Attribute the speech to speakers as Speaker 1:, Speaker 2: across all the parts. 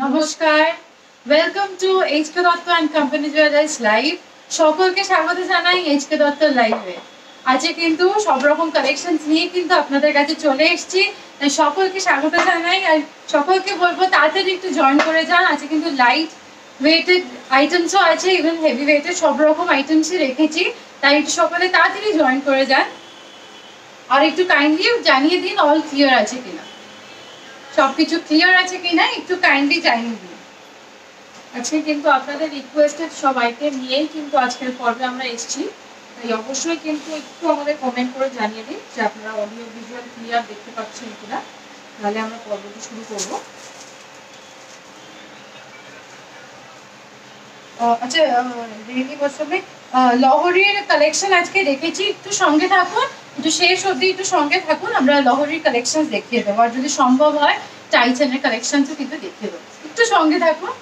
Speaker 1: নমস্কার, welcome to H K Dutta and company jewellers live. সকলকে স্বাগত জানাই এইচকে দত্ত লাইভে। আজকে কিন্তু সব রকম কালেকশনস নিয়ে কিন্তু আপনাদের কাছে চলে এসেছি। সকলকে স্বাগত জানাই আর সকলকে বলবো তাড়াতাড়ি একটু জয়েন করে যান। আজকে কিন্তু লাইট ওয়েটেড আইটেমসও আছে, ইভেন হেভি ওয়েটেড সব রকম আইটেমসই রেখেছি, তাই একটু সকলে তাড়াতাড়ি জয়েন করে যান। আর একটু কাইন্ডলি জানিয়ে দিন অল ক্লিয়ার আছে কিনা, সবকিছু ক্লিয়ার আছে কিনা একটু কাইন্ডলি জানিয়ে দিন। আজকে কিন্তু আপনাদের রিকোয়েস্টেড সব আইটেম নিয়েই কিন্তু আজকের পর্বে আমরা এসেছি, তাই অবশ্যই কিন্তু একটু আমাদের কমেন্ট করে জানিয়ে দিন যে আপনারা অডিও ভিজুয়াল ক্লিয়ার দেখতে পাচ্ছেন কিনা, তাহলে আমরা পর্বটি শুরু করব। আচ্ছা, রেডি বসবে লহরির কালেকশন আজকে রেখেছি, একটু সঙ্গে থাকুন, একটু শেষ অবধি একটু সঙ্গে থাকুন, আমরা লহরির কালেকশন দেখিয়ে দেবো। আর যদি সম্ভব হয় টাইটানের কালেকশনও কিন্তু দেখিয়ে দেবো, একটু সঙ্গে থাকুন।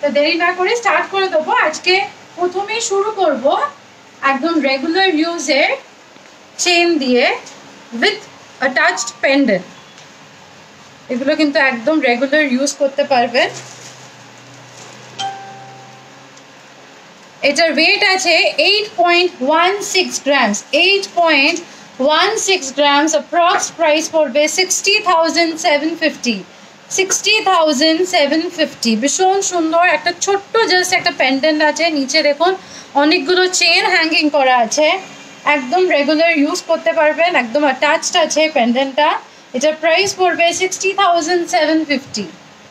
Speaker 1: তো দেরি না করে স্টার্ট করে দেবো। আজকে প্রথমেই শুরু করব একদম রেগুলার ইউজের চেন দিয়ে উইথ অ্যাটাচড পেন্ডেন্ট। এগুলো কিন্তু একদম রেগুলার ইউজ করতে পারবেন। এটার ওয়েট আছে 8.16 গ্রামস, 8.16 গ্রামস। অ্যাপ্রক্স প্রাইস পড়বে 60,750, 60,750। ভীষণ সুন্দর একটা ছোট্ট জাস্ট একটা পেন্ডেন্ট আছে, নিচে দেখুন অনেকগুলো চেন হ্যাঙ্গিং করা আছে, একদম রেগুলার ইউজ করতে পারবেন, একদম অ্যাটাচড আছে পেন্ডেন্টটা। এটার প্রাইস পড়বে 60,750।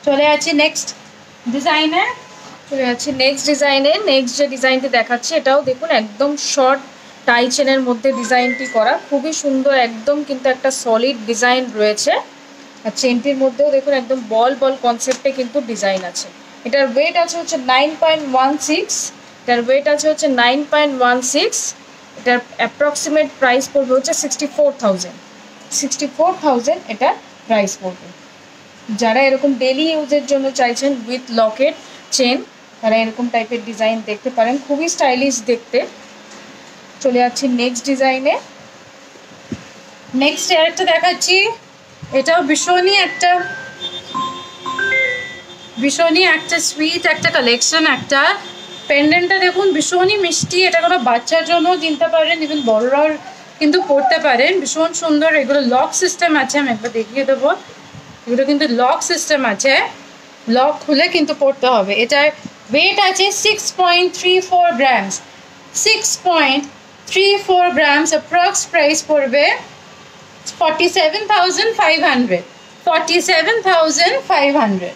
Speaker 1: চলে যাচ্ছি নেক্সট ডিজাইনে। নেক্সট যে ডিজাইনটি দেখাচ্ছি এটাও দেখুন একদম শর্ট টাই চেনের মধ্যে ডিজাইনটি করা, খুবই সুন্দর, একদম কিন্তু একটা সলিড ডিজাইন রয়েছে। আর চেনটির মধ্যেও দেখুন একদম বল কনসেপ্টে কিন্তু ডিজাইন আছে। এটার ওয়েট আছে হচ্ছে 9.16, এটার ওয়েট আছে হচ্ছে 9.16। এটার অ্যাপ্রক্সিমেট প্রাইস পড়বে হচ্ছে 64,000 এটার প্রাইস পড়বে। যারা এরকম ডেলি ইউজের জন্য চাইছেন উইথ লকেট চেন, তারা এরকম টাইপের ডিজাইন দেখতে পারেন, খুবই স্টাইলিশ দেখতে। চলে যাচ্ছি নেক্সট ডিজাইনে। নেক্সট আরেকটা দেখাচ্ছি, এটাও ভীষণই একটা সুইট একটা কালেকশন। একটা পেন্ডেন্টটা দেখুন ভীষণই মিষ্টি, এটা কোনো বাচ্চার জন্য কিনতে পারেন, ইভেন বড়রাও কিন্তু পড়তে পারেন, ভীষণ সুন্দর। এগুলো লক সিস্টেম আছে, আমি একবার দেখিয়ে দেবো। এগুলো কিন্তু লক সিস্টেম আছে, লক খুলে কিন্তু পড়তে হবে। এটার ওয়েট আছে 6.34 গ্রামস, 6.34 গ্রামস। অ্যাপ্রক্স প্রাইস পড়বে 47,500, 47,500।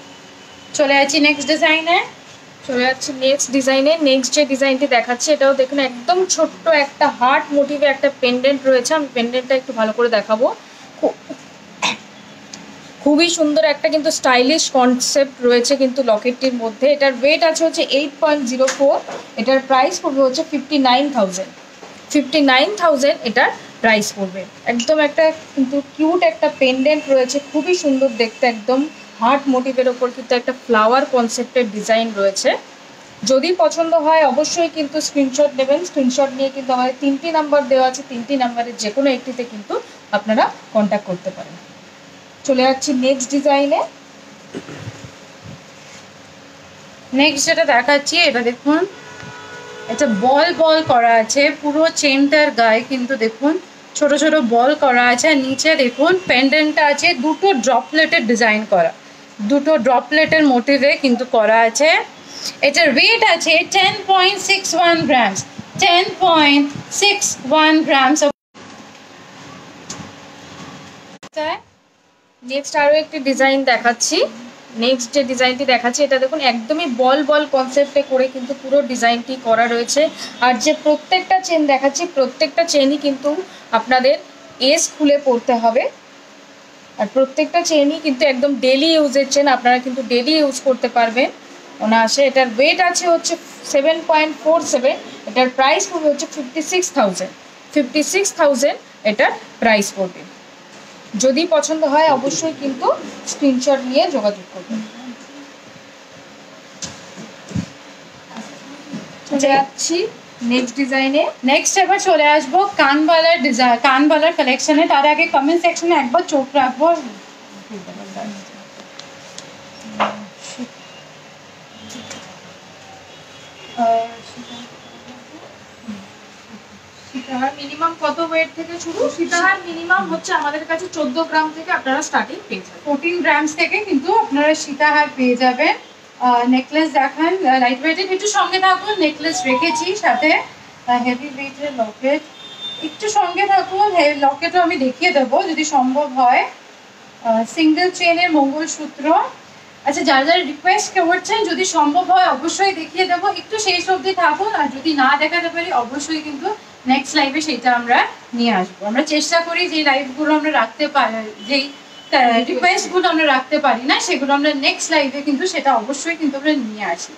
Speaker 1: চলে যাচ্ছি নেক্সট ডিজাইনে। নেক্সট যে ডিজাইনটি দেখাচ্ছি এটাও দেখুন একদম ছোট্ট একটা হার্ট মোটিভে একটা পেন্ডেন্ট রয়েছে। আমি পেন্ডেন্টটা একটু ভালো করে দেখাবো। খুবই সুন্দর একটা কিন্তু স্টাইলিশ কনসেপ্ট রয়েছে কিন্তু লকেটটির মধ্যে। এটার ওয়েট আছে হচ্ছে 8.04, এটার প্রাইস পড়বে হচ্ছে 59,000 এটার প্রাইস পড়বে। একদম একটা কিন্তু কিউট একটা পেন্ডেন্ট রয়েছে, খুবই সুন্দর দেখতে, একদম হার্ট মোটিভের ওপর কিন্তু একটা ফ্লাওয়ার কনসেপ্টের ডিজাইন রয়েছে। যদি পছন্দ হয় অবশ্যই কিন্তু স্ক্রিনশট নেবেন, স্ক্রিনশট নিয়ে কিন্তু আমাদের 3টি নাম্বার দেওয়া আছে, 3টি নাম্বারের যে কোনো একটিতে কিন্তু আপনারা কন্ট্যাক্ট করতে পারেন। চলে যাচ্ছি নেক্সট ডিজাইনে। নেক্সট যেটা দেখাচ্ছি এটা দেখুন, এটা বল করা আছে, পুরো চেনটার গায়ে কিন্তু দেখুন ছোট ছোট বল করা আছে। আর নিচে দেখুন পেন্ডেন্টটা আছে দুটো ড্রপলেটের ডিজাইন করা, দুটো ড্রপলেটের মোটিভে কিন্তু করা আছে। এটার ওয়েট আছে 10.61 গ্রামস, 10.61 গ্রামস। নেক্সট আরও একটি ডিজাইন দেখাচ্ছি। নেক্সট যে ডিজাইনটি দেখাচ্ছি এটা দেখুন একদমই বল কনসেপ্টে করে কিন্তু পুরো ডিজাইনটি করা রয়েছে। আর যে প্রত্যেকটা চেন দেখাচ্ছি প্রত্যেকটা চেনই কিন্তু আপনাদের এস খুলে পড়তে হবে, আর প্রত্যেকটা চেনই কিন্তু একদম ডেলি ইউজের চেন, আপনারা কিন্তু ডেলি ইউজ করতে পারবেন অনায়াসে। এটার ওয়েট আছে হচ্ছে 7.47, এটার প্রাইস পড়বে হচ্ছে 56,000 এটার প্রাইস পড়বে। যদি পছন্দ হয় অবশ্যই কিন্তু স্ক্রিনশট নিয়ে যোগাযোগ করবেন। যাচ্ছি নেক্সট ডিজাইনে। নেক্সট এবার চলে আসবো কানবালার কালেকশনে। তার আগে কমেন্ট সেকশনে একবার চোখ রাখবো,
Speaker 2: সীতাহার মিনিমাম কত ওয়েট থেকে শুরু? সীতাহার মিনিমাম হচ্ছে আমাদের কাছে 14 গ্রাম থেকে আপনারা স্টার্টিং পেয়ে যাবেন।
Speaker 1: 14 গ্রামস থেকে কিন্তু আপনারা সীতাহার পেয়ে যাবেন। নেকলেস দেখান লাইট ওয়েটের, একটু সঙ্গে থাকুন। নেকলেস রেখেছি সাথে হেভি ওয়েটের লকেট, একটু সঙ্গে থাকুন। লকেটও আমি দেখিয়ে দেবো যদি সম্ভব হয়। সিঙ্গেল চেনের মঙ্গলসূত্র। আচ্ছা, যারা যারা রিকোয়েস্ট করছেন যদি সম্ভব হয় অবশ্যই দেখিয়ে দেবো, একটু শেষ অবধি থাকুন। আর যদি না দেখাতে পারি অবশ্যই কিন্তু নেক্সট লাইভে সেটা আমরা নিয়ে আসবো। আমরা চেষ্টা করি যে লাইভগুলো আমরা রাখতে পারি, যেই রিকোয়েস্টগুলো আমরা রাখতে পারি না সেগুলো আমরা নেক্সট লাইভে কিন্তু সেটা অবশ্যই কিন্তু আমরা নিয়ে আসি।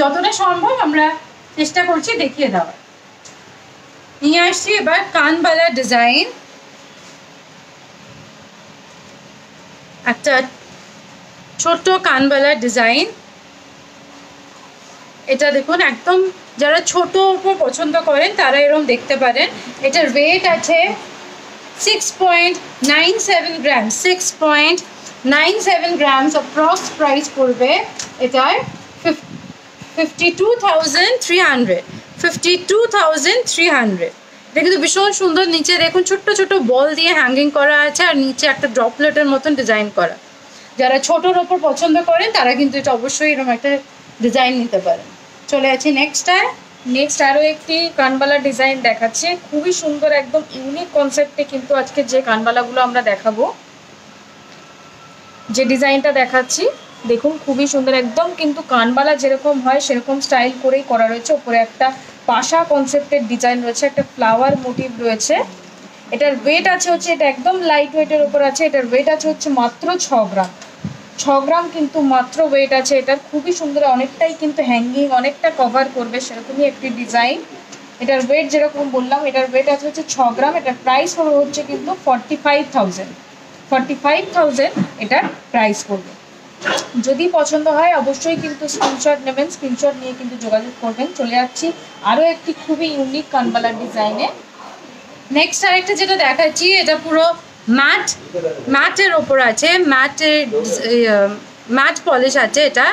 Speaker 1: যতটা সম্ভব আমরা চেষ্টা করছি দেখিয়ে দেওয়ার। নিয়ে আসছি এবার কানবালা ডিজাইন। একটা ছোট্ট কানবালা ডিজাইন। এটা দেখুন, একদম যারা ছোট উপর পছন্দ করেন তারা এরকম দেখতে পারেন। এটার ওয়েট আছে 6.97 গ্রাম, 6.97 গ্রামস। অ্যাপ্রক্স প্রাইস পড়বে এটার 52,300, 52,300। এটা কিন্তু ভীষণ সুন্দর। নিচে দেখুন ছোট্ট ছোট বল দিয়ে হ্যাঙ্গিং করা আছে, আর নিচে একটা ড্রপলেটের মতন ডিজাইন করা। যারা ছোটোর ওপর পছন্দ করেন তারা কিন্তু এটা অবশ্যই এরকম একটা ডিজাইন নিতে পারেন। চলে আছি
Speaker 2: নেক্সট আরও একটি কানবালা ডিজাইন দেখাচ্ছে, খুবই সুন্দর, একদম ইউনিক কনসেপ্টে কিন্তু আজকে যে কানবালাগুলো আমরা দেখাবো, যে ডিজাইনটা দেখাচ্ছি দেখুন খুবই সুন্দর। একদম কিন্তু কানবালা যেরকম হয় সেরকম স্টাইল করেই করা রয়েছে। উপরে একটা পাশা কনসেপ্টের ডিজাইন রয়েছে, একটা ফ্লাওয়ার মোটিভ রয়েছে। এটার ওয়েট আছে হচ্ছে, এটা একদম লাইট ওয়েটের উপর আছে। এটার ওয়েট আছে হচ্ছে মাত্র 6 গ্রাম, 6 গ্রাম কিন্তু মাত্র ওয়েট আছে এটার। খুবই সুন্দর, অনেকটাই কিন্তু হ্যাঙ্গিং, অনেকটা কভার করবে সেরকমই একটি ডিজাইন। এটার ওয়েট যেরকম বললাম, এটার ওয়েট আছে হচ্ছে 6 গ্রাম। এটার প্রাইস হচ্ছে কিন্তু 45,000 এটার প্রাইস পড়বে। যদি পছন্দ হয় অবশ্যই কিন্তু স্ক্রিনশট নেবেন, স্ক্রিনশট নিয়ে কিন্তু যোগাযোগ করবেন। চলে যাচ্ছি আরও একটি খুবই ইউনিক কানবালার ডিজাইনে।
Speaker 1: নেক্সট আরেকটা যেটা দেখাচ্ছি, এটা পুরো ম্যাটের ওপর আছে, ম্যাট পলিশ আছে এটা।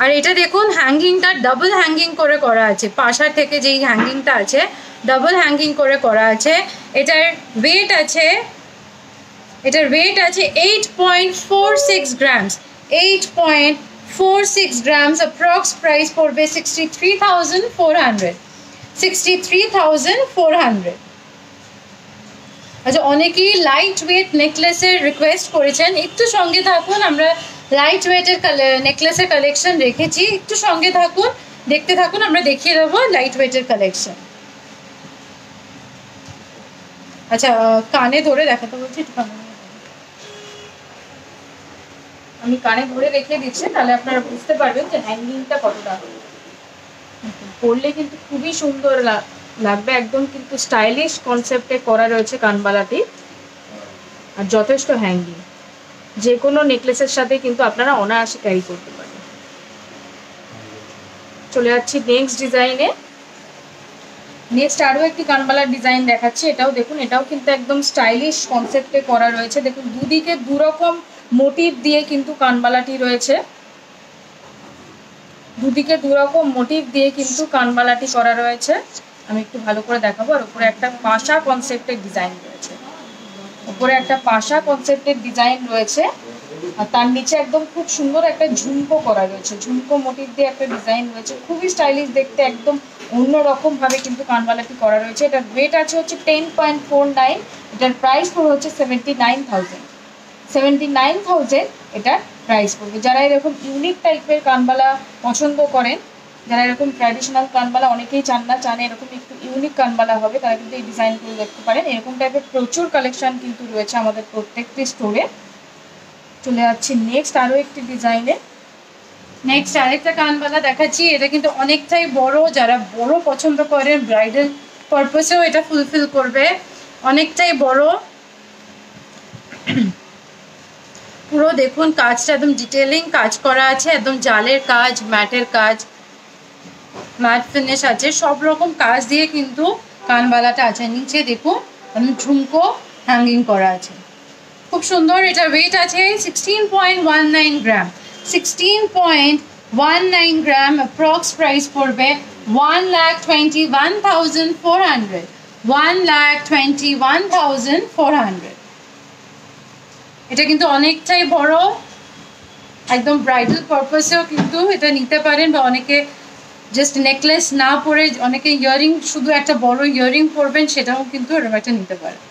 Speaker 1: আর এটা দেখুন হ্যাঙ্গিংটা ডাবল হ্যাঙ্গিং করে করা আছে, পাশা থেকে যেই হ্যাঙ্গিংটা আছে ডাবল হ্যাঙ্গিং করে করা আছে। এটার ওয়েট আছে 8.46 গ্রামস, 8.46 গ্রামস। অ্যাপ্রক্স প্রাইস পড়বে 63,400, 63,400। আচ্ছা, অনেকেই লাইট ওয়েট নেকলেসের রিকোয়েস্ট করেছেন, একটু সঙ্গে থাকুন। আমরা লাইট ওয়েটের নেকলেসের কালেকশন রেখেছি, একটু সঙ্গে থাকুন, দেখতে থাকুন, আমরা দেখিয়ে দেবো লাইট ওয়েটের কালেকশন। আচ্ছা, কানে ধরে দেখাতে বলছি, একটু
Speaker 2: আমি কানে ধরে রেখে দিচ্ছি, তাহলে আপনারা বুঝতে পারবেন যে হ্যাঙ্গিংটা কতটা পরলে কিন্তু খুবই সুন্দর লাগবে। একদম কিন্তু স্টাইলিশ কনসেপ্টে করা রয়েছে কানবালাটি, আর যথেষ্ট হ্যাঙ্গিং, যে কোনো নেকলেসের সাথে কিন্তু আপনারা অনায়াসে ক্যারি করতে পারেন। চলে যাচ্ছি নেক্সট ডিজাইনে। নেক্সট আরও একটি কানবালার ডিজাইন দেখাচ্ছি। এটাও দেখুন, এটাও কিন্তু একদম স্টাইলিশ কনসেপ্টে করা রয়েছে। দেখুন দুদিকে দুরকম মোটিভ দিয়ে কিন্তু কানবালাটি রয়েছে, দুদিকে দুরকম মোটিভ দিয়ে কিন্তু কানবালাটি করা রয়েছে। আমি একটু ভালো করে দেখাবো। আর উপরে একটা পাশা কনসেপ্টের ডিজাইন রয়েছে, উপরে একটা পাশা কনসেপ্টের ডিজাইন রয়েছে। আর তার নিচে একদম খুব সুন্দর একটা ঝুমকো করা রয়েছে, ঝুমকো মোটিভ দিয়ে একটা ডিজাইন রয়েছে, খুবই স্টাইলিশ দেখতে, একদম অন্যরকম ভাবে কিন্তু কানবালাটি করা রয়েছে। এটার ওয়েট আছে হচ্ছে 10.49। এটার প্রাইস পড়বে হচ্ছে 79,000, 79,000 এটার প্রাইস পড়বে। যারা এরকম ইউনিক টাইপের কানবালা পছন্দ করেন, যারা এরকম ট্র্যাডিশনাল কানবালা অনেকেই চান এরকম একটু ইউনিক কানবালা হবে, তারা কিন্তু এই ডিজাইনগুলো দেখতে পারেন। এরকম টাইপের প্রচুর কালেকশন কিন্তু রয়েছে আমাদের প্রত্যেকটি স্টোরে। চলে যাচ্ছি নেক্সট আরও একটি ডিজাইনে।
Speaker 1: নেক্সট আরেকটা কানবালা দেখাচ্ছি। এটা কিন্তু অনেকটাই বড়, যারা বড় পছন্দ করেন ব্রাইডাল পারপাসেও এটা ফুলফিল করবে। অনেকটাই বড়, পুরো দেখুন কাজটা একদম ডিটেলিং কাজ করা আছে, একদম জালের কাজ, ম্যাটের কাজ, ম্যাট ফিনিশ আছে, সব রকম কাজ দিয়ে কিন্তু কানবালাটা আছে। নিচে দেখুন একদম ঝুমকো হ্যাঙ্গিং করা আছে। খুব সুন্দর। এটা ওয়েট আছে 16.19 গ্রাম, 16.19 গ্রাম। অ্যাপ্রক্স প্রাইস পড়বে 1,21,400, 1,21,400। এটা কিন্তু অনেকটাই বড়, একদম ব্রাইডাল পারপাসেও কিন্তু এটা নিতে পারেন, বা অনেকে জাস্ট নেকলেস না পরে অনেকে ইয়ারিং, শুধু একটা বড় ইয়ারিং পরবেন, সেটাও কিন্তু এরকম একটা নিতে পারেন।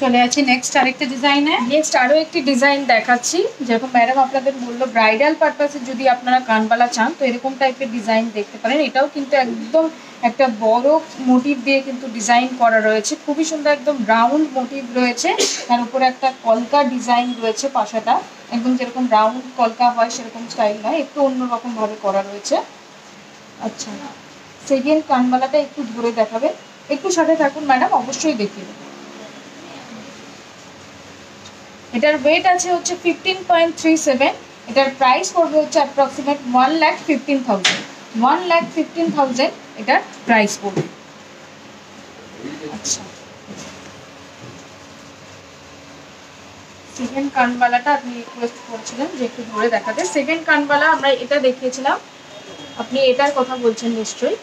Speaker 1: চলে আছি নেক্সট আরেকটা ডিজাইনে।
Speaker 2: নেক্সট আরও একটি ডিজাইন দেখাচ্ছি, যেরকম ম্যাডাম আপনাদের বললো ব্রাইডাল পারপাসে যদি আপনারা কানবালা চান তো এরকম টাইপের ডিজাইন দেখতে পারেন। এটাও কিন্তু একদম একটা বড় মোটিভ দিয়ে কিন্তু ডিজাইন করা রয়েছে, খুবই সুন্দর, একদম রাউন্ড মোটিভ রয়েছে, তার উপরে একটা কলকা ডিজাইন রয়েছে। পাশাটা একদম যেরকম রাউন্ড কলকা হয় সেরকম স্টাইল নয়, একটু অন্যরকম ভাবে করা রয়েছে। আচ্ছা, সেকেন্ড কানবালাটা একটু ধরে দেখাবে, একটু সাথে থাকুন ম্যাডাম, অবশ্যই দেখিয়ে দেবেন। এটার ওয়েট আছে হচ্ছে 15.37, এটার প্রাইস পড়বে হচ্ছে অ্যাপ্রক্সিমেট 1,15,000, 1,15,000 এটার প্রাইস পড়বে। আচ্ছা, সেকেন্ড কানবালাটা আপনি রিকোয়েস্ট করেছিলেন যে একটু ধরে দেখাতে। সেকেন্ড কানবালা আমরা এটা দেখিয়েছিলাম, আপনি এটার কথা বলছেন নিশ্চয়ই।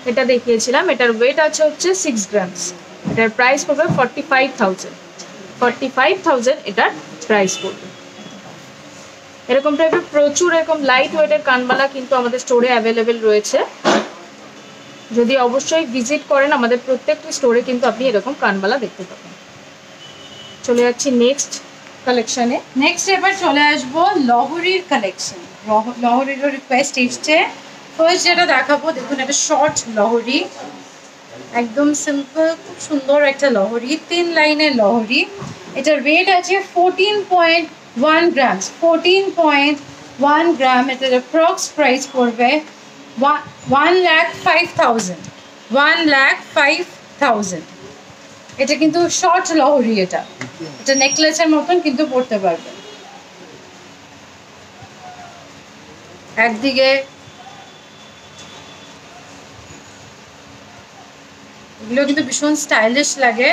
Speaker 2: এটা দেখিয়েছিলাম, এটার ওয়েট আছে হচ্ছে 6 গ্রামস, এটার প্রাইস পড়বে 45,000, 45,000 এটার প্রাইস পড়বে। এরকম টাইপের প্রচুর এরকম লাইট ওয়েটের কানবালা কিন্তু আমাদের স্টোরে অ্যাভেলেবেল রয়েছে, যদি অবশ্যই ভিজিট করেন আমাদের প্রত্যেকটি স্টোরে কিন্তু আপনি এরকম কানবালা দেখতে পাবেন। চলে যাচ্ছি নেক্সট কালেকশনে।
Speaker 1: নেক্সট এবার চলে আসবো লহরির কালেকশন। লহরিরও রিকোয়েস্ট এসছে। ফার্স্ট যেটা দেখাবো, দেখুন এটা শর্ট লহরি, একদম সিম্পল, খুব সুন্দর একটা লহরি, 3 লাইনের লহরি। এটার ওয়েট আছে 14.1 গ্রাম, 14.1 গ্রাম। এটার অ্যাপ্রক্স প্রাইস পড়বে 1,05,000, 1,05,000। এটা কিন্তু শর্ট লহরি, এটা নেকলেসের মতন কিন্তু পড়তে পারবেন। একদিকে এগুলো কিন্তু ভীষণ স্টাইলিশ লাগে।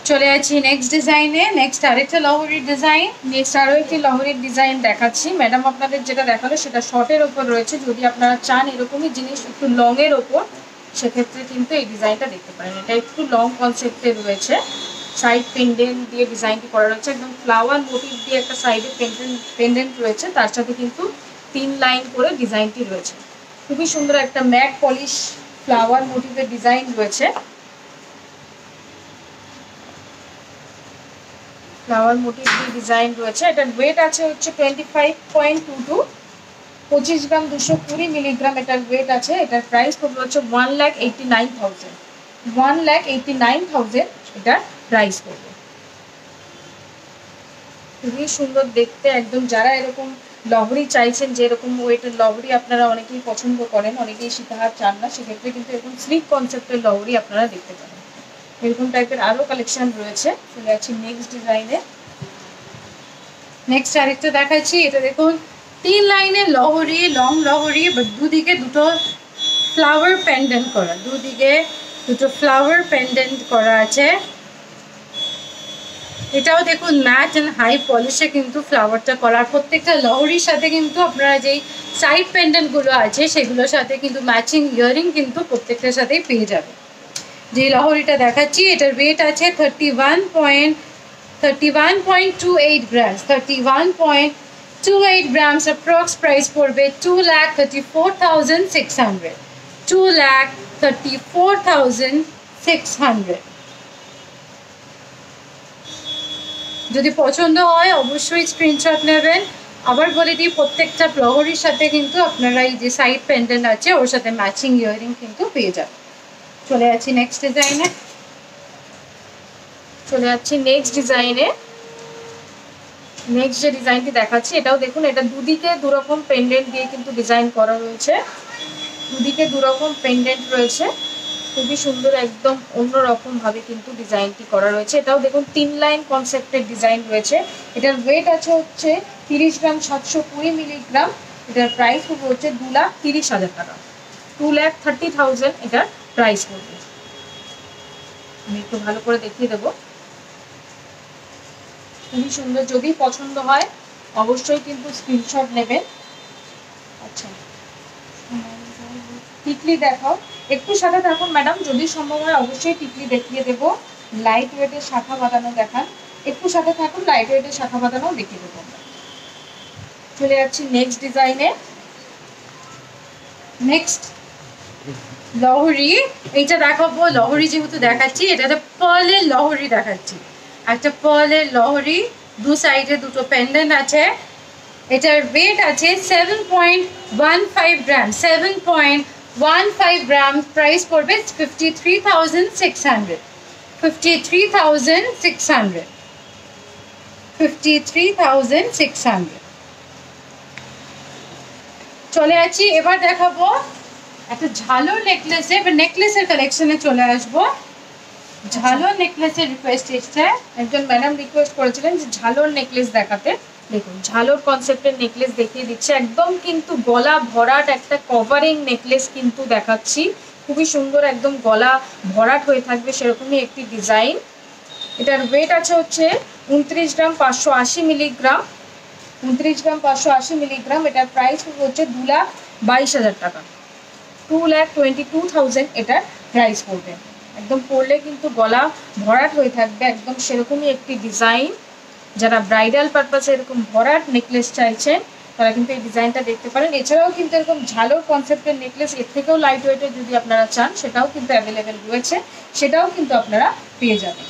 Speaker 1: চলে যাচ্ছি নেক্সট ডিজাইনে। নেক্সট আরেকটা লহরির ডিজাইন।
Speaker 2: নেক্সট আরও একটি লহরির ডিজাইন দেখাচ্ছি। ম্যাডাম আপনাদের যেটা দেখালো সেটা শর্টের ওপর রয়েছে, যদি আপনারা চান এরকমই জিনিস একটু লংয়ের ওপর, সেক্ষেত্রে কিন্তু এই ডিজাইনটা দেখতে পারেন। এটা একটু লং কনসেপ্টে রয়েছে, সাইড পেন্ডেন্ট দিয়ে ডিজাইনটি করা রয়েছে, একদম ফ্লাওয়ার মোটিভ দিয়ে একটা সাইডে পেন্ডেন্ট রয়েছে, তার সাথে কিন্তু 3 লাইন করে ডিজাইনটি রয়েছে। খুবই সুন্দর একটা ম্যাট পলিশ ফ্লাওয়ার মোটিভের ডিজাইন রয়েছে, ফ্লাওয়ার মোটিভ দিয়ে ডিজাইন রয়েছে। এটার ওয়েট আছে হচ্ছে 25.22, 25 গ্রাম 220 মিলিগ্রাম এটার ওয়েট আছে। এটার প্রাইস পড়বে হচ্ছে 1,89,000, 1,89,000 এটার প্রাইস পড়বে। খুবই সুন্দর দেখতে, একদম যারা এরকম লহরি চাইছেন, যে এরকম ওয়েটের লহরি আপনারা অনেকেই পছন্দ করেন, অনেকেই সীতাহার চান না, সেক্ষেত্রে কিন্তু এরকম স্লিক কনসেপ্টের লহরি আপনারা দেখতে পারেন। এরকম টাইপের আরও কালেকশন রয়েছে। চলে যাচ্ছি নেক্সট ডিজাইনে।
Speaker 1: নেক্সট আরেকটা দেখাচ্ছি। এটা দেখুন 3 লাইনের লহরি, লং লহরি, বাট দুদিকে দুটো ফ্লাওয়ার পেন্ডেন্ট করা, দুদিকে দুটো ফ্লাওয়ার পেন্ডেন্ট করা আছে। এটাও দেখুন ম্যাট অ্যান্ড হাই পলিশে কিন্তু ফ্লাওয়ারটা করার। প্রত্যেকটা লহরির সাথে কিন্তু আপনারা যেই সাইড পেন্ডেন্টগুলো আছে সেগুলোর সাথে কিন্তু ম্যাচিং ইয়ারিং কিন্তু প্রত্যেকটার সাথেই পেয়ে যাবে। যে লহরিটা দেখাচ্ছি এটার ওয়েট আছে 31.28 গ্রামস, 31.28 গ্রামস। অ্যাপ্রক্স প্রাইস পড়বে 2,34,600, 2,34,600। যদি পছন্দ হয় অবশ্যই স্ক্রিনশট নেবেন। আবার বলে দিই, প্রত্যেকটা লহরির সাথে কিন্তু আপনারা এই যে সাইড পেন্ডেন্ট আছে ওর সাথে ম্যাচিং ইয়ারিং কিন্তু পেয়ে যাবেন। চলে যাচ্ছি নেক্সট ডিজাইনে।
Speaker 2: নেক্সট যে ডিজাইনটি দেখাচ্ছি এটাও দেখুন, এটা দুদিকে দুরকম পেন্ডেন্ট দিয়ে কিন্তু ডিজাইন করা রয়েছে, দুদিকে দুরকম পেন্ডেন্ট রয়েছে, খুবই সুন্দর, একদম অন্যরকম ভাবে কিন্তু ডিজাইনটি করা রয়েছে। এটাও দেখুন 3 লাইন কনসেপ্টের ডিজাইন রয়েছে। এটার ওয়েট আছে হচ্ছে 30 গ্রাম 720 মিলিগ্রাম। এটার প্রাইস হচ্ছে 2,30,000 টাকা, 2,30,000 এটার প্রাইস পড়বে। আমি একটু ভালো করে দেখিয়ে দেবো। খুবই সুন্দর, যদি পছন্দ হয় অবশ্যই কিন্তু স্ক্রিনশট নেবেন। আচ্ছা, টিকলি দেখাও, একটু সাথে থাকুন ম্যাডাম, যদি সম্ভব হয় অবশ্যই টিকলি দেখিয়ে দেবো। লাইট ওয়েটের শাখা বাঁধানো দেখান, একটু সাথে থাকুন, লাইট ওয়েটের শাখা বাঁধানো দেখিয়ে দেবো। চলে যাচ্ছি নেক্সট ডিজাইনে।
Speaker 1: নেক্সট লহরি, এইটা দেখাবো। লহরি যেহেতু দেখাচ্ছি, এটাতে পার্লের লহরি দেখাচ্ছি। একটা পার্লের লহরি, দু সাইডে দুটো পেন্ডেন্ট আছে। এটার ওয়েট আছে 7.15 গ্রাম, 7.15 গ্রাম। প্রাইস পড়বে 53,600, 53,600, 53,600। চলে আছি, এবার দেখাবো একটা ঝালোর নেকলেসে। এবার নেকলেসের কালেকশনে চলে আসবো। ঝালোর নেকলেসের রিকোয়েস্ট এসছে,
Speaker 2: একজন ম্যাডাম রিকোয়েস্ট করেছিলেন যে ঝালোর নেকলেস দেখাতে। দেখুন ঝালোর কনসেপ্টের নেকলেস দেখিয়ে দিচ্ছে, একদম কিন্তু গলা ভরাট একটা কভারিং নেকলেস কিন্তু দেখাচ্ছি। খুবই সুন্দর, একদম গলা ভরাট হয়ে থাকবে সেরকমই একটি ডিজাইন। এটার ওয়েট আছে হচ্ছে 29 গ্রাম 580 মিলিগ্রাম, 29 গ্রাম 580 মিলিগ্রাম। এটার প্রাইস হচ্ছে 2,22,000 টাকা, 2,22,000 এটার প্রাইস পড়বে। একদম পরলে কিন্তু গলা ভরাট হয়ে থাকবে, একদম সেরকমই একটি ডিজাইন। যারা ব্রাইডাল পারপাসে এরকম ভরাট নেকলেস চাইছেন তারা কিন্তু এই ডিজাইনটা দেখতে পারেন। এছাড়াও কিন্তু এরকম ঝালোর কনসেপ্টের নেকলেস এর থেকেও লাইট ওয়েটের যদি আপনারা চান সেটাও কিন্তু অ্যাভেলেবেল রয়েছে, সেটাও কিন্তু আপনারা পেয়ে যাবেন।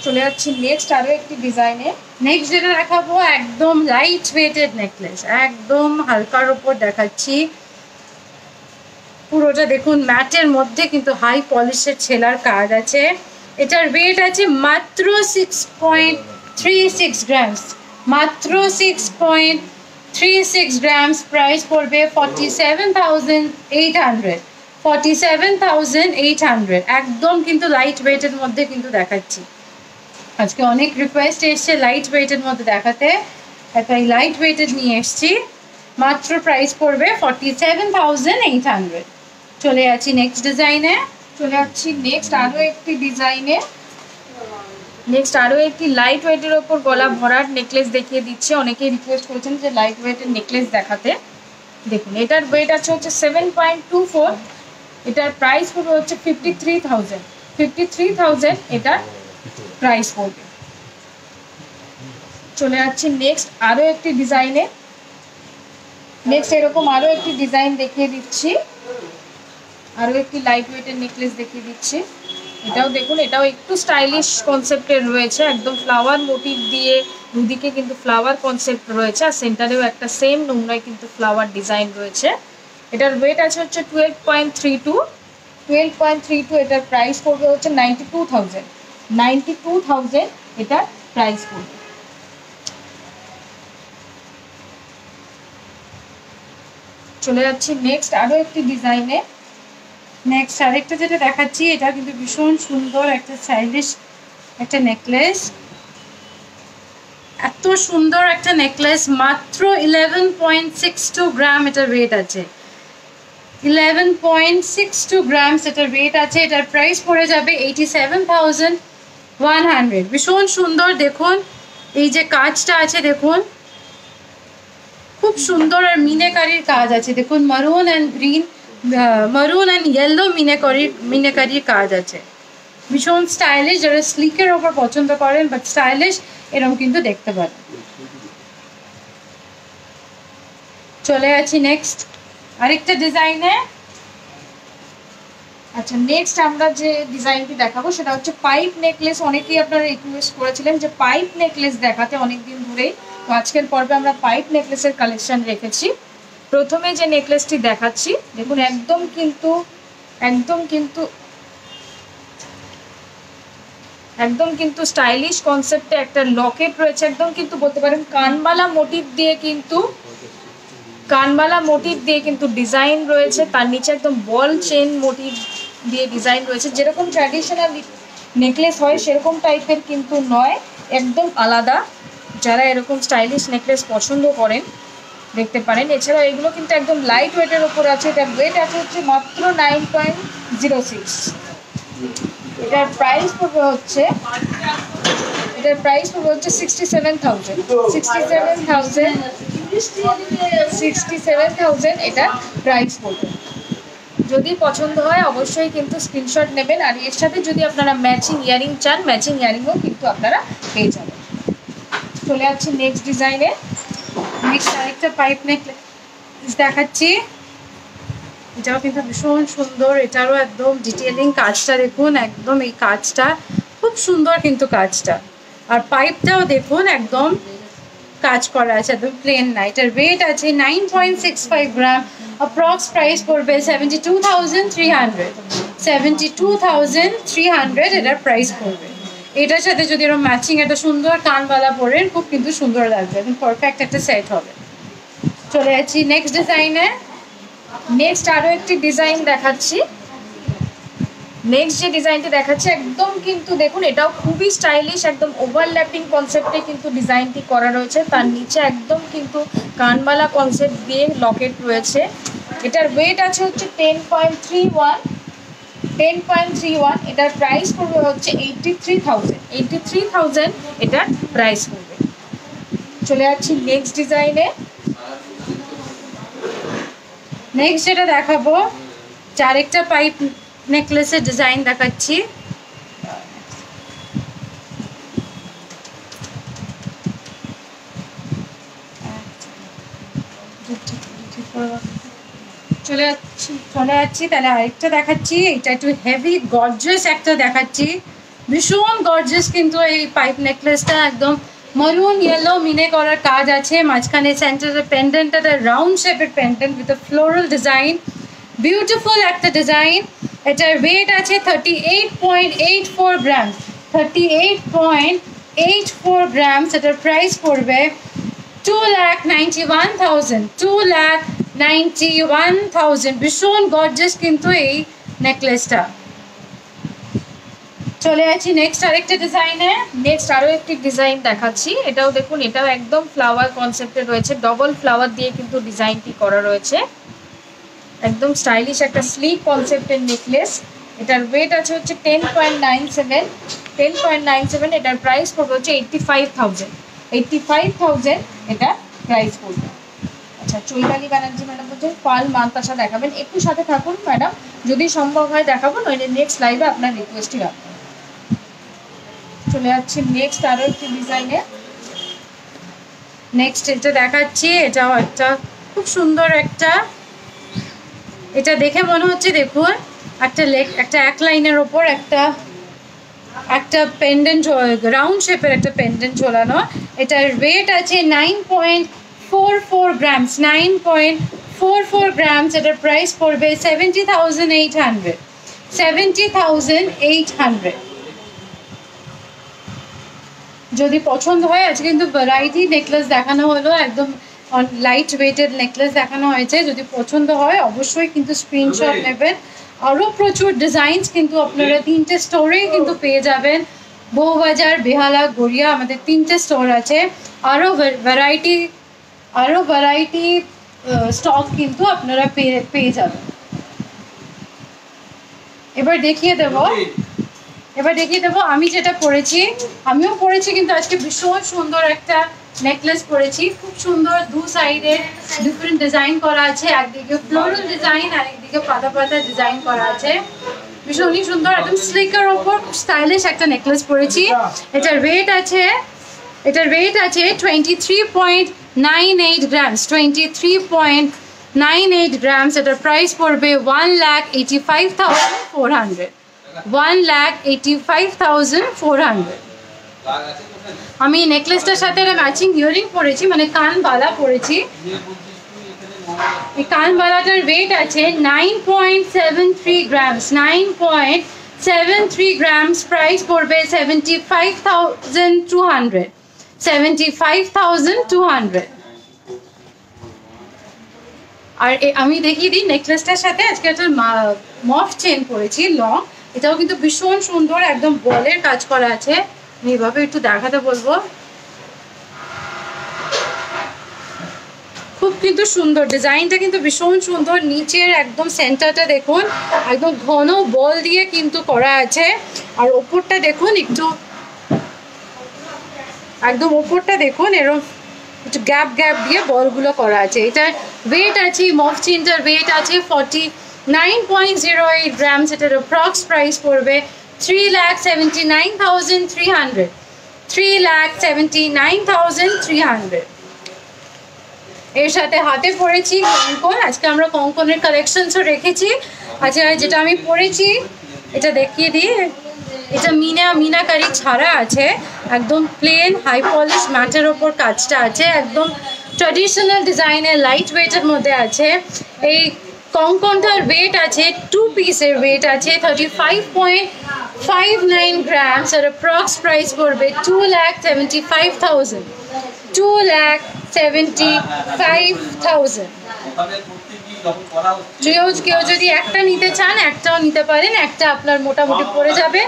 Speaker 2: চলে যাচ্ছি নেক্সট আরও একটি ডিজাইনে।
Speaker 1: নেক্সট যেটা দেখাবো একদম লাইট ওয়েটেড নেকলেস, একদম হালকার উপর দেখাচ্ছি। পুরোটা দেখুন ম্যাটের মধ্যে কিন্তু হাই পলিশের ছেলার কাজ আছে। এটার ওয়েট আছে মাত্র 6.36 গ্রামস, মাত্র 6.36 গ্রামস। প্রাইস পড়বে 47,800, 47,800। একদম কিন্তু লাইট ওয়েটের মধ্যে কিন্তু দেখাচ্ছি। আজকে অনেক রিকোয়েস্ট এসছে লাইট ওয়েটের মধ্যে দেখাতে, তাই লাইট ওয়েটেড নিয়ে এসছি। মাত্র প্রাইস পড়বে 47,800। চলে যাচ্ছি নেক্সট ডিজাইনে।
Speaker 2: চলে যাচ্ছি নেক্সট আরও একটি ডিজাইনে। নেক্সট আরও একটি লাইট ওয়েটের ওপর গলা ভরাট নেকলেস দেখিয়ে দিচ্ছে। অনেকেই রিকোয়েস্ট করেছেন যে লাইট ওয়েটের নেকলেস দেখাতে। দেখুন এটার ওয়েট আছে হচ্ছে 7.24, এটার প্রাইস পড়বে হচ্ছে 53,000, 53,000 এটার প্রাইস পড়বে। চলে যাচ্ছি নেক্সট আরও একটি ডিজাইনে। নেক্সট এরকম আরও একটি ডিজাইন দেখিয়ে দিচ্ছি, আরও একটি লাইট ওয়েটের নেকলেস দেখিয়ে দিচ্ছি। এটাও দেখুন, এটাও একটু স্টাইলিশ কনসেপ্টের রয়েছে, একদম ফ্লাওয়ার মোটিভ দিয়ে দুদিকে কিন্তু ফ্লাওয়ার কনসেপ্ট রয়েছে, আর সেন্টারেও একটা সেম নোংরায় কিন্তু ফ্লাওয়ার ডিজাইন রয়েছে। এটার ওয়েট আছে হচ্ছে 12.32, 12.32। এটার প্রাইস পড়বে হচ্ছে 92,000, 92,000 এটার প্রাইস পড়বে। চলে যাচ্ছি নেক্সট আরও একটি ডিজাইনে।
Speaker 1: নেক্সট আরেকটা যেটা দেখাচ্ছি, এটা কিন্তু ভীষণ সুন্দর একটা স্টাইলিশ একটা নেকলেস। এত সুন্দর একটা নেকলেস, মাত্র 11.62 গ্রাম এটার ওয়েট আছে, 11.62 গ্রামস এটার ওয়েট আছে। এটার প্রাইস পড়ে যাবে 87,100। ভীষণ সুন্দর, দেখুন এই যে কাজটা আছে দেখুন, খুব সুন্দর। আর মিনেকারির কাজ আছে দেখুন, মারুন অ্যান্ড গ্রিন, মারুন অ্যান্ড ইয়েলো মিনেকারির কাজ আছে। ভীষণ স্টাইলিশ, যারা স্লিকের ওপর পছন্দ করেন বাট স্টাইলিশ এরকম কিন্তু দেখতে পারেন। চলে যাচ্ছি নেক্সট আরেকটা ডিজাইনে।
Speaker 2: আচ্ছা, নেক্সট আমরা যে ডিজাইনটি দেখাবো সেটা হচ্ছে পাইপ নেকলেস। অনেকেই আপনারা রিকোয়েস্ট করেছিলেন যে পাইপ নেকলেস দেখাতে অনেকদিন ধরেই, তো আজকের পর্বে আমরা পাইপ নেকলেসের কালেকশন রেখেছি। প্রথমে যে নেকলেসটি দেখাচ্ছি দেখুন, একদম কিন্তু স্টাইলিশ কনসেপ্টে একটা লকেট রয়েছে, একদম কিন্তু বলতে পারেন কানবালা মোটিভ দিয়ে কিন্তু ডিজাইন রয়েছে। তার নিচে একদম বল চেন মোটিভ দিয়ে ডিজাইন রয়েছে। যেরকম ট্র্যাডিশনাল নেকলেস হয় সেরকম টাইপের কিন্তু নয়, একদম আলাদা। যারা এরকম স্টাইলিশ নেকলেস পছন্দ করেন দেখতে পারেন। এছাড়াও এগুলো কিন্তু একদম লাইট ওয়েটের ওপর আছে। এটার ওয়েট আছে হচ্ছে মাত্র 9.06। এটার প্রাইস পড়বে হচ্ছে 67,000 এটা প্রাইস পড়বে। যদি পছন্দ হয় অবশ্যই কিন্তু স্ক্রিনশট নেবেন। আর এর সাথে যদি আপনারা ম্যাচিং ইয়ারিং চান, ম্যাচিং ইয়ারিংও কিন্তু আপনারা পেয়ে যাবেন। চলে যাচ্ছি নেক্সট ডিজাইনে।
Speaker 1: নেক্সট আরেকটা পাইপ নেকলেস দেখাচ্ছি। এটাও কিন্তু ভীষণ সুন্দর, এটারও একদম ডিটেলিং কাজটা দেখুন, একদম এই কাজটা খুব সুন্দর কিন্তু কাজটা। আর পাইপটাও দেখুন একদম কাজ করা আছে, একদম প্লেন না। এটার ওয়েট আছে 9.65 গ্রাম। অ্যাপ্রক্স প্রাইস পড়বে 72,300। 72,300 এটার প্রাইস পড়বে। এটার সাথে যদি এরকম ম্যাচিং একটা সুন্দর কানবালা পরেন খুব কিন্তু সুন্দর লাগবে, একদম পারফেক্ট একটা সেট হবে। চলে যাচ্ছি নেক্সট ডিজাইনে।
Speaker 2: নেক্সট আরও একটি ডিজাইন দেখাচ্ছি। নেক্সট যে ডিজাইনটি দেখাচ্ছি একদম কিন্তু দেখুন এটাও খুবই স্টাইলিশ, একদম ওভারল্যাপিং কনসেপ্টে কিন্তু ডিজাইনটি করা রয়েছে। তার নিচে একদম কিন্তু কানবালা কনসেপ্ট দিয়ে লকেট রয়েছে। এটার ওয়েট আছে হচ্ছে 10.31। এটার প্রাইস পড়বে হচ্ছে 83,000। এটার প্রাইস পড়বে। চলে যাচ্ছি নেক্সট ডিজাইনে।
Speaker 1: নেক্সট যেটা দেখাবো, চারেকটা পাইপ নেকলেসের ডিজাইন দেখাচ্ছি। চলে যাচ্ছি তাহলে আরেকটা দেখাচ্ছি। এটা একটু হেভি গর্জিয়াস একটা দেখাচ্ছি, ভীষণ গর্জিয়াস কিন্তু এই পাইপ নেকলেসটা। একদম মারুন ইয়েলো মিনে করার কাজ আছে, মাঝখানে সেন্টারের পেন্ডেন্ট একটা রাউন্ড শেপের pendant with floral design, beautiful একটা ডিজাইন। এটার ওয়েট আছে 38.84 গ্রাম। 38.84 গ্রাম। এটার প্রাইস পড়বে 2,91,000। 2,91,000। ভীষণ গর্জিয়াস কিন্তু এই নেকলেসটা। চলে যাচ্ছি নেক্সট আরেকটা ডিজাইনে।
Speaker 2: নেক্সট আরও একটি ডিজাইন দেখাচ্ছি। এটাও দেখুন, এটাও একদম ফ্লাওয়ার কনসেপ্টে রয়েছে। ডবল ফ্লাওয়ার দিয়ে কিন্তু ডিজাইনটি করা রয়েছে। একদম স্টাইলিশ একটা স্লিক কনসেপ্টের নেকলেস। এটার ওয়েট আছে হচ্ছে 10.97। এটার প্রাইস পড়বে হচ্ছে 85,000। এটা প্রাইস পড়বে। আচ্ছা, চৈতালি ব্যানার্জি ম্যাডাম বলছেন পাল মান্তাসা দেখাবেন। একটু সাথে থাকুন ম্যাডাম, যদি সম্ভব হয় দেখাবো, নইলে নেক্সট লাইভে আপনার রিকোয়েস্টই রাখবেন। চলে যাচ্ছি নেক্সট আরও একটি ডিজাইনে।
Speaker 1: নেক্সট এটা দেখাচ্ছি। এটাও একটা খুব সুন্দর একটা, এটা দেখে মনে হচ্ছে দেখুন একটা এক লাইনের ওপর একটা পেন্ডেন্ট, রাউন্ড শেপের একটা পেন্ডেন্ট ঝোলানো। এটার ওয়েট আছে 9.44 গ্রামস। 9.44 গ্রামস। এটার প্রাইস পড়বে 70,800। 70,800। যদি পছন্দ হয়, আজকে কিন্তু ভ্যারাইটি নেকলেস দেখানো হলো, একদম লাইট ওয়েটেড নেকলেস দেখানো হয়েছে। যদি পছন্দ হয় অবশ্যই কিন্তু স্ক্রিনশট নেবেন। আরও প্রচুর ডিজাইনস কিন্তু আপনারা 3টে স্টোরেই কিন্তু পেয়ে যাবেন। বউবাজার, বেহালা, গড়িয়া, আমাদের 3টে স্টোর আছে। আরও ভ্যারাইটি স্টক কিন্তু আপনারা পেয়ে যাবেন। এবার দেখিয়ে দেবো আমি যেটা পরেছি। আমিও পরেছি কিন্তু আজকে ভীষণ সুন্দর একটা নেকলেস পরেছি। খুব সুন্দর, দু সাইডে ডিফারেন্ট ডিজাইন করা আছে। একদিকে ফ্লোরাল ডিজাইন আর একদিকে পাতা পাতা ডিজাইন করা আছে। ভীষণই সুন্দর, একদম স্লিকের ওপর স্টাইলিশ একটা নেকলেস পরেছি। এটার ওয়েট আছে 23.98 গ্রামস। 23.98 গ্রামস। এটার প্রাইস পড়বে 1,85,400। 1,85,400। আমি নেকলেসটার সাথে একটা ম্যাচিং ইয়ারিং পরেছি, মানে কানবালা পরেছি। এই কানবালাটার ওয়েট আছে 9.73 গ্রামস। 9.73 গ্রামস। প্রাইস পড়বে 75,200। 75,200। আর আমি দেখিয়ে দিই নেকলেসটার সাথে আজকে একটা মফ চেন পরেছি লং। এটাও কিন্তু ভীষণ সুন্দর, একদম বলের কাজ করা আছে। আমি এইভাবে একটু দেখাতে বলবো। খুব কিন্তু সুন্দর, ডিজাইনটা কিন্তু ভীষণ সুন্দর। নিচের একদম সেন্টারটা দেখুন একদম ঘন বল দিয়ে কিন্তু করা আছে, আর ওপরটা দেখুন একটু একদম ওপরটা দেখুন এরকম একটু গ্যাপ গ্যাপ দিয়ে বলগুলো করা আছে। এটার ওয়েট আছে, মফ চেনটার ওয়েট আছে 49.08 গ্রামস। এটার অ্যাপ্রক্স প্রাইস পড়বে 3,79,300, 3,79,300। এর সাথে হাতে পরেছি কঙ্কন। আজকে আমরা কঙ্কনের কালেকশনসও রেখেছি। আচ্ছা, যেটা আমি পরেছি এটা দেখিয়ে দিই। এটা মিনাকারি ছাড়া আছে, একদম প্লেন হাই পলিশ ম্যাটের ওপর কাজটা আছে, একদম ট্র্যাডিশনাল ডিজাইনের লাইট ওয়েটের মধ্যে আছে। এই কঙ্কনটার ওয়েট আছে, 2 পিসের ওয়েট আছে 35.59 গ্রামস। আর অ্যাপ্রক্স প্রাইস পড়বে 2,75,000, 2,75,000। কেউ যদি একটা নিতে চান একটাও নিতে পারেন, একটা আপনার মোটামুটি পড়ে যাবে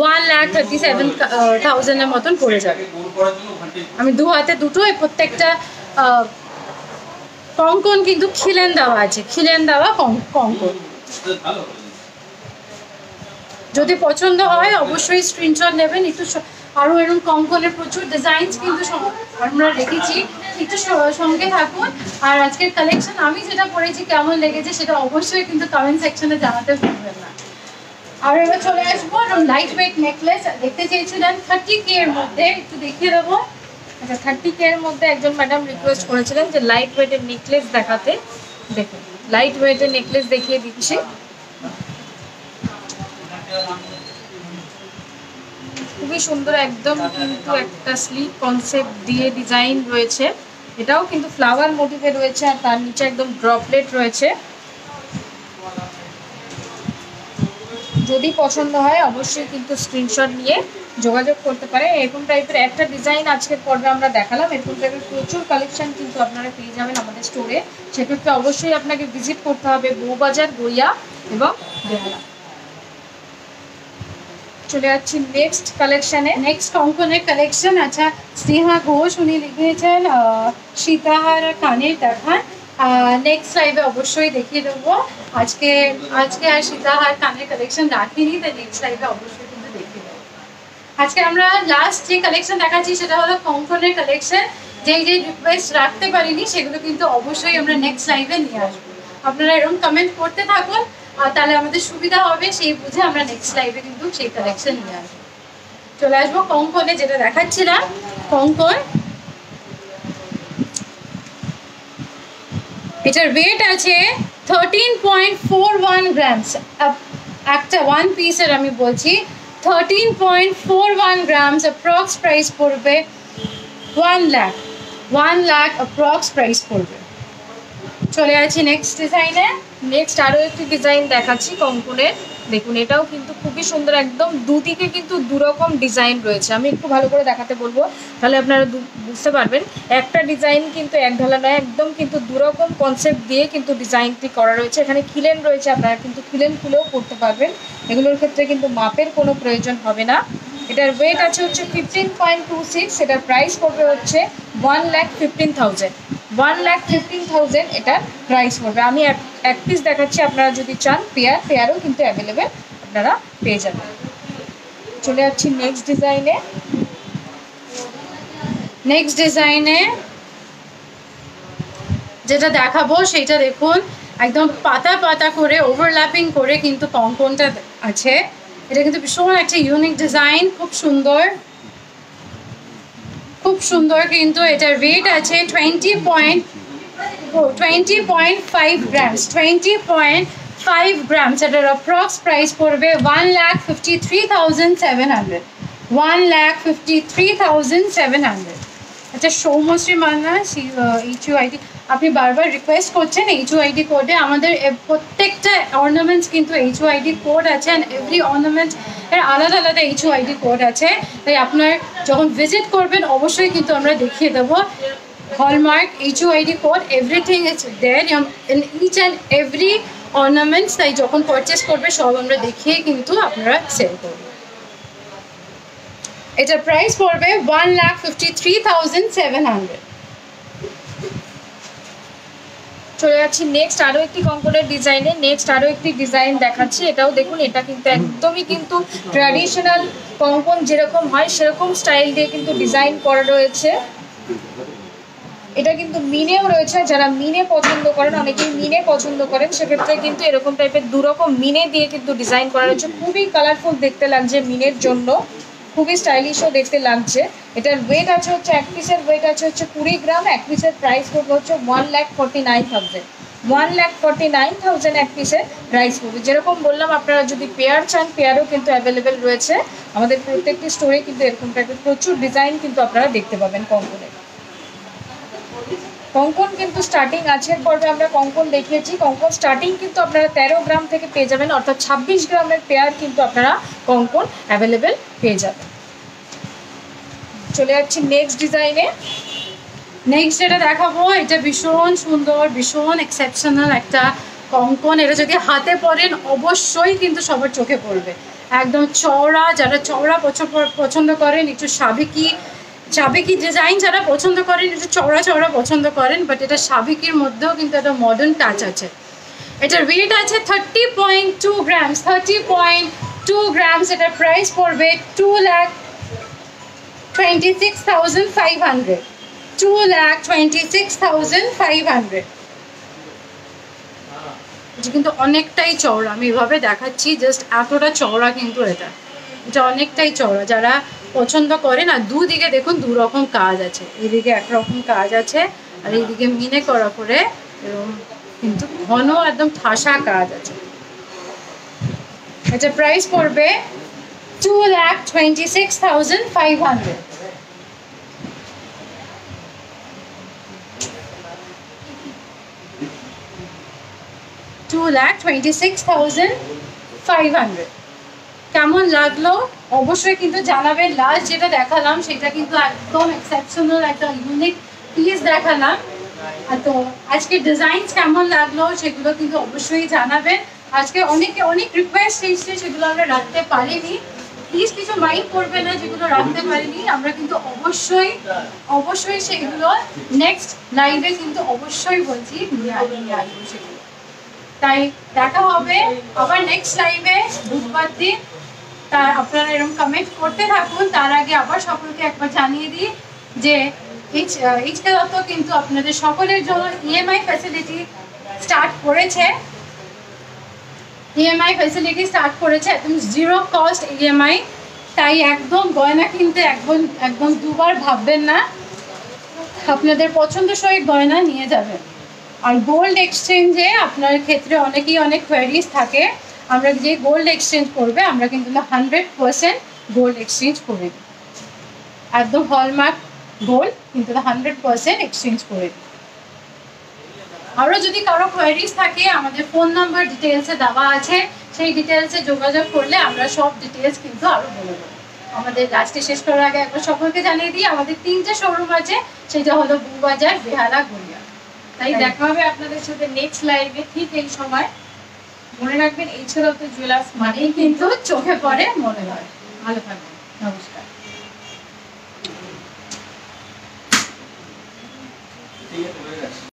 Speaker 1: 1,37,000 এর মতন পড়ে যাবে। আমি দু হাতে দুটো, প্রত্যেকটা কঙ্কন কিন্তু খিলেন দেওয়া আছে, খিলেন দেওয়া কঙ্কন। যদি পছন্দ হয় অবশ্যই স্ক্রিনশট নেবেন। একটু আরও এরকম কঙ্কনের প্রচুর ডিজাইনস কিন্তু আমরা রেখেছি, একটু সঙ্গে থাকুন। আর আজকের কালেকশন আমি যেটা পড়েছি কেমন লেগেছে সেটা অবশ্যই কিন্তু কমেন্ট সেকশনে জানাতে ভুলবেন না। আর এবার চলে আসবো লাইট ওয়েট নেকলেস। দেখতে চেয়েছিলেন 30K এর মধ্যে, একটু দেখিয়ে দেবো।
Speaker 2: আচ্ছা, 30K এর মধ্যে একজন ম্যাডাম রিকোয়েস্ট করেছিলেন যে লাইট ওয়েটের নেকলেস দেখাতে। দেখুন লাইট ওয়েটের নেকলেস দেখিয়ে দিচ্ছি। খুবই সুন্দর, একদম কিন্তু একটা স্লিক কনসেপ্ট দিয়ে ডিজাইন রয়েছে। এটাও কিন্তু ফ্লাওয়ার মোটিভে রয়েছে, আর তার নিচে একদম ড্রপলেট রয়েছে। যদি পছন্দ হয় অবশ্যই কিন্তু স্ক্রিনশট নিয়ে যোগাযোগ করতে পারে। এরকম টাইপের একটা ডিজাইন আজকের পর্বে আমরা দেখালাম। এরকম টাইপের প্রচুর কালেকশন কিন্তু আপনারা পেয়ে যাবেন আমাদের স্টোরে। সেক্ষেত্রে অবশ্যই আপনাকে ভিজিট করতে হবে বউবাজার, গইয়া এবং বেহালা। চলে যাচ্ছি নেক্সট কালেকশনে।
Speaker 1: নেক্সট কঙ্কনের কালেকশন। আচ্ছা, স্নেহা ঘোষ উনি লিখেছেন সীতাহার কানের দেখান। নেক্সট লাইভে অবশ্যই দেখিয়ে দেবো। আজকে আর সীতাহার কানের কালেকশন রাখিনি, তাই নেক্সট লাইভে অবশ্যই কিন্তু দেখিয়ে দেবো। আজকে আমরা লাস্ট যে কালেকশন দেখাচ্ছি সেটা হলো কঙ্কনের কালেকশন। যেই রিকোয়েস্ট রাখতে পারিনি সেগুলো কিন্তু অবশ্যই আমরা নেক্সট লাইভে নিয়ে আসবো। আপনারা এরকম কমেন্ট করতে থাকুন, আর তাহলে আমাদের সুবিধা হবে, সেই বুঝে আমরা নেক্সট লাইভে কিন্তু সেই কালেকশন নিয়ে আসবো। চলে আসবো কঙ্কনে, যেটা দেখাচ্ছিলাম কঙ্কন। এটার ওয়েট আছে 13.41 গ্রামস। একটা ওয়ান পিসের আমি বলছি 13.41 গ্রামস। অ্যাপ্রক্স প্রাইস পড়বে 1 লাখ, 1 লাখ অ্যাপ্রক্স প্রাইস পড়বে। চলে আছি নেক্সট ডিজাইনে।
Speaker 2: নেক্সট আরও একটি ডিজাইন দেখাচ্ছি কঙ্কনের। দেখুন এটাও কিন্তু খুবই সুন্দর, একদম দুদিকে কিন্তু দুরকম ডিজাইন রয়েছে। আমি একটু ভালো করে দেখাতে বলবো, তাহলে আপনারা বুঝতে পারবেন। একটা ডিজাইন কিন্তু এক ঢালা নয়, একদম কিন্তু দুরকম কনসেপ্ট দিয়ে কিন্তু ডিজাইনটি করা রয়েছে। এখানে খিলেন রয়েছে, আপনারা কিন্তু খিলেন খুলেও করতে পারবেন। এগুলোর ক্ষেত্রে কিন্তু মাপের কোনো প্রয়োজন হবে না। এটার ওয়েট আছে হচ্ছে 15.26। এটার প্রাইস পড়বে হচ্ছে 1,15,000, 1,15,000 এটার প্রাইস পড়বে। আমি এক পিস দেখাচ্ছি, আপনারা যদি চান পেয়ারও কিন্তু অ্যাভেলেবেল আপনারা পেয়ে যাবেন। চলে যাচ্ছি নেক্সট ডিজাইনে।
Speaker 1: যেটা দেখাবো সেটা দেখুন, একদম পাতা পাতা করে ওভারল্যাপিং করে কিন্তু কঙ্কনটা আছে। এটা কিন্তু ভীষণ একটা ইউনিক ডিজাইন, খুব সুন্দর, খুব সুন্দর। কিন্তু এটার ওয়েট আছে 20.5 গ্রামস, 20.5 গ্রামস। এটার অ্যাপ্রক্স প্রাইস পড়বে 1,53,700, 1,53,700। আচ্ছা, সৌমশ্রী মান্না HUID, আপনি বারবার রিকোয়েস্ট করছেন HUID কোডে। আমাদের প্রত্যেকটা অর্নামেন্টস কিন্তু HUID কোড আছে, অ্যান্ড এভরি অর্নামেন্ট এর আলাদা আলাদা HUID কোড আছে। তাই আপনার যখন ভিজিট করবেন অবশ্যই কিন্তু আমরা দেখিয়ে দেবো। Hallmark HUID code, everything is there in each and every ornaments. তাই যখন পারচেস করবে সব আমরা দেখিয়ে কিন্তু আপনারা সেল করবেন। এটার প্রাইস পড়বে 1,53,700।
Speaker 2: চলে যাচ্ছি নেক্সট আরো একটি কঙ্কনের ডিজাইনে। নেক্সট আরো একটি ডিজাইন দেখাচ্ছি। এটাও দেখুন, এটা কিন্তু একদমই কিন্তু ট্র্যাডিশনাল কঙ্কন যেরকম হয় সেরকম স্টাইল দিয়ে কিন্তু ডিজাইন করা রয়েছে। এটা কিন্তু মিনেও রয়েছে, যারা মিনে পছন্দ করেন, অনেকেই মিনে পছন্দ করেন, সেক্ষেত্রে কিন্তু এরকম টাইপের দুরকম মিনে দিয়ে কিন্তু ডিজাইন করা রয়েছে। খুবই কালারফুল দেখতে লাগছে মিনের জন্য, খুবই স্টাইলিশও দেখতে লাগছে। এটার ওয়েট আছে হচ্ছে, এক পিসের ওয়েট আছে হচ্ছে 20 গ্রাম। এক পিসের প্রাইস পড়বে হচ্ছে 1,49,000। 1,49,000 এক পিসের প্রাইস পড়বে। যেরকম বললাম, আপনারা যদি পেয়ার চান, পেয়ারও কিন্তু অ্যাভেলেবেল রয়েছে। আমাদের প্রত্যেকটি স্টোরে কিন্তু এরকম টাইপের প্রচুর ডিজাইন কিন্তু আপনারা দেখতে পাবেন কঙ্কনের। কঙ্কন কিন্তু স্টার্টিং আজকের পর্বে আমরা কঙ্কন দেখিয়েছি। কঙ্কন স্টার্টিং কিন্তু আপনারা 13 গ্রাম থেকে পেয়ে যাবেন, অর্থাৎ 26 গ্রামের পেয়ার কিন্তু আপনারা কঙ্কন অ্যাভেলেবেল পেয়ে যাবেন। চলে যাচ্ছি নেক্সট ডিজাইনে।
Speaker 1: নেক্সট যেটা দেখাবো, এটা ভীষণ সুন্দর, ভীষণ এক্সেপশনাল একটা কঙ্কন। এটা যদি হাতে পরেন অবশ্যই কিন্তু সবার চোখে পড়বে। একদম চওড়া, যারা চওড়া পছন্দ করেন, একটু সাবেকি ডিজাইন যারা পছন্দ করেন, একটু চওড়া চওড়া পছন্দ করেন, বাট এটা সাবেকির মধ্যেও কিন্তু একটা মডার্ন টাচ আছে। এটার ওয়েট আছে 30.2 গ্রামস। 30.2 গ্রামস। এটার প্রাইস পড়বে 2,26,500। 2,26,500। এটা কিন্তু অনেকটাই চওড়া, আমি এভাবে দেখাচ্ছি জাস্ট, এতটা চওড়া কিন্তু এটা অনেকটাই চওড়া। যারা পছন্দ করেন, আর দুদিকে দেখুন দুরকম কাজ আছে, এদিকে একরকম কাজ আছে আর এইদিকে মিনে করা করে এরকম কিন্তু ঘন একদম ঠাসা কাজ আছে। এটা প্রাইস পড়বে 2,26,500। $2,26,500। কেমন লাগলো অবশ্যই কিন্তু জানাবেন। লাস্ট যেটা দেখালাম সেটা কিন্তু একদম এক্সেপশনাল একটা ইউনিক পিস দেখালাম। তো আজকে ডিজাইন কেমন লাগলো সেগুলো কিন্তু অবশ্যই জানাবেন। আজকে অনেক রিকোয়েস্ট এসছে, সেগুলো আমরা রাখতে পারিনি, প্লিজ কিছু মাইন্ড করবে না যেগুলো রাখতে পারিনি। আমরা কিন্তু অবশ্যই সেগুলো নেক্সট লাইভে কিন্তু অবশ্যই বলছি নিয়ে আসবো সেগুলো। তাই দেখা হবে আবার নেক্সট লাইভে বুধবার দিন। তা আপনারা এরকম কমেন্ট করতে থাকুন। তার আগে আবার সকলকে একবার জানিয়ে দিই যে এইচকে দত্ত কিন্তু আপনাদের সকলের জন্য ইএমআই ফ্যাসিলিটি স্টার্ট করেছে। একদম জিরো কস্ট ইএমআই। তাই একদম গয়না কিনতে একদম দুবার ভাববেন না, আপনাদের পছন্দসই গয়না নিয়ে যাবেন। আর গোল্ড এক্সচেঞ্জে আপনার ক্ষেত্রে অনেকেই অনেক কোয়ারিজ থাকে। আমরা যে গোল্ড এক্সচেঞ্জ করবে, আমরা কিন্তু 100% গোল্ড এক্সচেঞ্জ করে দিই। একদম হলমার্ক গোল্ড কিন্তু 100% এক্সচেঞ্জ করে দিই। আরও যদি কারো কোয়ারিজ থাকে, আমাদের ফোন নাম্বার ডিটেলসে দেওয়া আছে, সেই ডিটেলসে যোগাযোগ করলে আমরা সব ডিটেলস কিন্তু আরও বলে দেবো। আমাদের আজকে শেষ করার আগে একবার সকলকে জানিয়ে দিই, আমাদের 3টে শোরুম আছে, সেটা হলো বউবাজার, বেহালা, গড়িয়া।
Speaker 2: তাই দেখা হবে আপনাদের সাথে নেক্সট লাইভে ঠিক এই সময়। মনে রাখবেন, এইচকে দত্ত জুয়েলার্স
Speaker 1: মানেই কিন্তু চোখে পড়ে মনে হয়। ভালো থাকবেন, নমস্কার।